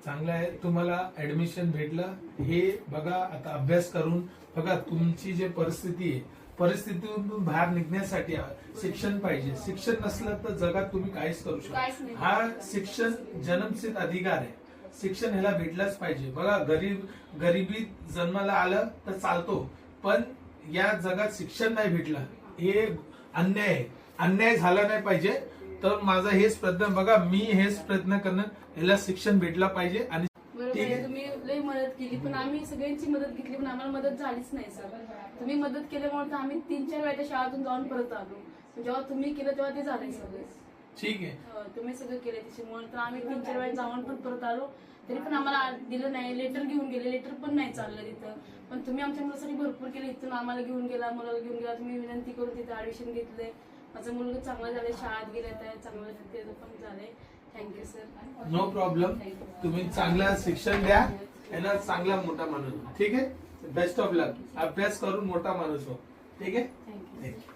चांगलं आहे, तुम्हाला ऍडमिशन भेटलं हे बघा. आता अभ्यास करून बघा तुमची जी परिस्थिती आहे, परिस्थितीतून बाहेर निघण्यासाठी शिक्षण पाहिजे. शिक्षण नसलं तर जगात तुम्ही काहीच करू शकता. हा शिक्षण जन्मसिद्ध अधिकार आहे. शिक्षण ह्याला भेटलंच पाहिजे. बघा गरिबीत जन्माला आलं तर चालतो, पण या जगात शिक्षण नाही भेटलं हे अन्याय आहे. अन्याय झाला नाही पाहिजे. तर माझा हेच प्रयत्न, बघा मी हेच प्रयत्न करणार, याला शिक्षण भेटला पाहिजे. आणि तुम्ही लई मदत केली, पण आम्ही सगळ्यांची मदत घेतली, पण आम्हाला मदत झालीच नाही सर. तुम्ही मदत केल्यामुळे तर आम्ही 3-4 वेळा त्या शाळेतून जाऊन परत आलो. जेव्हा तुम्ही केलं तेव्हा ते झालंय सगळं. ठीक आहे, तुम्ही सगळं केलं त्याच्यामुळे तर आम्ही 3-4 वेळा जाऊन पण परत आलो, तरी पण आम्हाला दिलं नाही. लेटर घेऊन गेले, लेटर पण नाही चाललं तिथं. पण तुम्ही आमच्या मुलासाठी भरपूर केलं. इथून आम्हाला घेऊन गेला, मुलाला घेऊन गेला, तुम्ही विनंती करून तिथे ऍडमिशन घेतलंय. माझं मुलगा चांगला झालंय, शाळेत गेले आहे, चांगलं त्याचं पण झालंय. Thank you sir. No problem. तुम्ही चांगलं शिक्षण द्या, याला चांगला मोठा माणूस. ठीक आहे, बेस्ट ऑफ लक. अभ्यास करून मोठा माणूस हो. ठीक आहे, थँक्यू. थँक्यू.